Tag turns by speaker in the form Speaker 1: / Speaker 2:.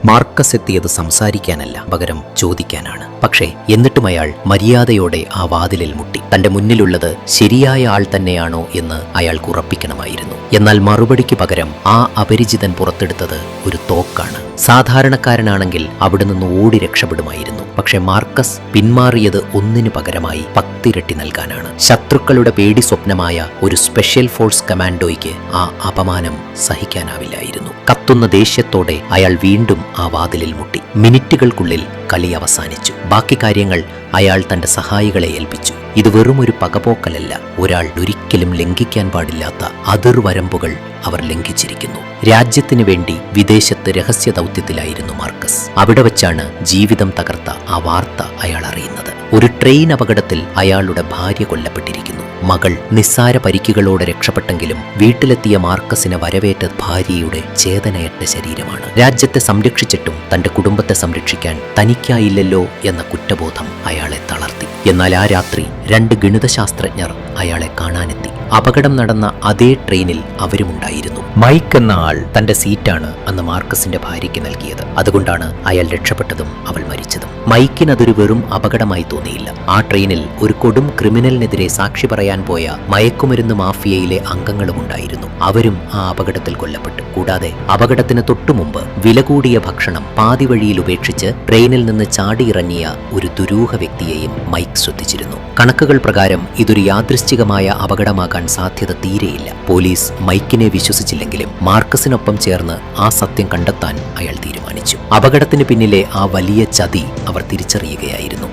Speaker 1: Marcus എത്തിയത് സംസാരിക്കാനല്ല, പകരം ചോദിക്കാനാണ്. പക്ഷേ എന്നിട്ടും അയാൾ മര്യാദയോടെ ആ വാതിലിൽ മുട്ടി. തന്റെ മുന്നിലുള്ളത് ശരിയായ ആൾ തന്നെയാണോ എന്ന് അയാൾക്ക് ഉറപ്പിക്കണമായിരുന്നു. എന്നാൽ മറുപടിക്ക് പകരം ആ അപരിചിതൻ പുറത്തെടുത്തത് ഒരു തോക്കാണ്. സാധാരണക്കാരനാണെങ്കിൽ അവിടെ നിന്ന് ഓടി രക്ഷപ്പെടുമായിരുന്നു. പക്ഷെ മാർക്കസ് പിന്മാറിയത് ഒന്നിനു പകരമായി 10 ഇരട്ടി നൽകാനാണ്. ശത്രുക്കളുടെ പേടി സ്വപ്നമായ ഒരു സ്പെഷ്യൽ ഫോഴ്സ് കമാൻഡോയ്ക്ക് ആ അപമാനം സഹിക്കാനാവില്ലായിരുന്നു. കത്തുന്ന ദേഷ്യത്തോടെ അയാൾ വീണ്ടും ആ വാതിലിൽ മുട്ടി. മിനിറ്റുകൾക്കുള്ളിൽ കളി അവസാനിച്ചു. ബാക്കി കാര്യങ്ങൾ അയാൾ തന്റെ സഹായികളെ ഏൽപ്പിച്ചു. ഇത് വെറും ഒരു പകപോക്കലല്ല, ഒരാൾ ഒരിക്കലും ലംഘിക്കാൻ പാടില്ലാത്ത അതിർവരമ്പുകൾ അവർ ലംഘിച്ചിരിക്കുന്നു. രാജ്യത്തിനു വേണ്ടി വിദേശത്ത് രഹസ്യ ദൗത്യത്തിലായിരുന്നു മാർക്കസ്. അവിടെ വച്ചാണ് ജീവിതം തകർത്ത ആ വാർത്ത അയാൾ അറിയുന്നത്. ഒരു ട്രെയിൻ അപകടത്തിൽ അയാളുടെ ഭാര്യ കൊല്ലപ്പെട്ടിരിക്കുന്നു. മകൾ നിസ്സാര പരിക്കുകളോടെ രക്ഷപ്പെട്ടെങ്കിലും വീട്ടിലെത്തിയ മാർക്കസിനെ വരവേറ്റ ഭാര്യയുടെ ചേതനയറ്റ ശരീരമാണ്. രാജ്യത്തെ സംരക്ഷിച്ചിട്ടും തന്റെ കുടുംബത്തെ സംരക്ഷിക്കാൻ തനിക്കായില്ലല്ലോ എന്ന കുറ്റബോധം അയാളെ തളർത്തി. എന്നാൽ ആ രാത്രി 2 ഗണിതശാസ്ത്രജ്ഞർ അയാളെ കാണാനെത്തി. അപകടം നടന്ന അതേ ട്രെയിനിൽ അവരുമുണ്ടായിരുന്നു. മൈക്ക് എന്ന ആൾ തന്റെ സീറ്റാണ് അന്ന് മാർക്കസിന്റെ ഭാര്യയ്ക്ക് നൽകിയത്. അതുകൊണ്ടാണ് അയാൾ രക്ഷപ്പെട്ടതും അവൾ മരിച്ചതും. മൈക്കിനതൊരു വെറും അപകടമായി തോന്നിയില്ല. ആ ട്രെയിനിൽ ഒരു കൊടും ക്രിമിനലിനെതിരെ സാക്ഷി പറയാൻ പോയ മയക്കുമരുന്ന് മാഫിയയിലെ അംഗങ്ങളും ഉണ്ടായിരുന്നു. അവരും ആ അപകടത്തിൽ കൊല്ലപ്പെട്ടു. കൂടാതെ അപകടത്തിന് തൊട്ടുമുമ്പ് വില കൂടിയ ഭക്ഷണം പാതി വഴിയിൽ ഉപേക്ഷിച്ച് ട്രെയിനിൽ നിന്ന് ചാടിയിറങ്ങിയ ഒരു ദുരൂഹ വ്യക്തിയെയും മൈക്ക് ശ്രദ്ധിച്ചിരുന്നു. കണക്കുകൾ പ്രകാരം ഇതൊരു യാദൃശ്ചികമായ അപകടമാകാൻ സാധ്യത തീരെയില്ല. പോലീസ് മൈക്കിനെ വിശ്വസിച്ചില്ലെങ്കിലും മാർക്കസിനൊപ്പം ചേർന്ന് ആ സത്യം കണ്ടെത്താൻ അയാൾ തീരുമാനിച്ചു. അപകടത്തിന് പിന്നിലെ ആ വലിയ ചതി അവർ തിരിച്ചറിയുകയായിരുന്നു.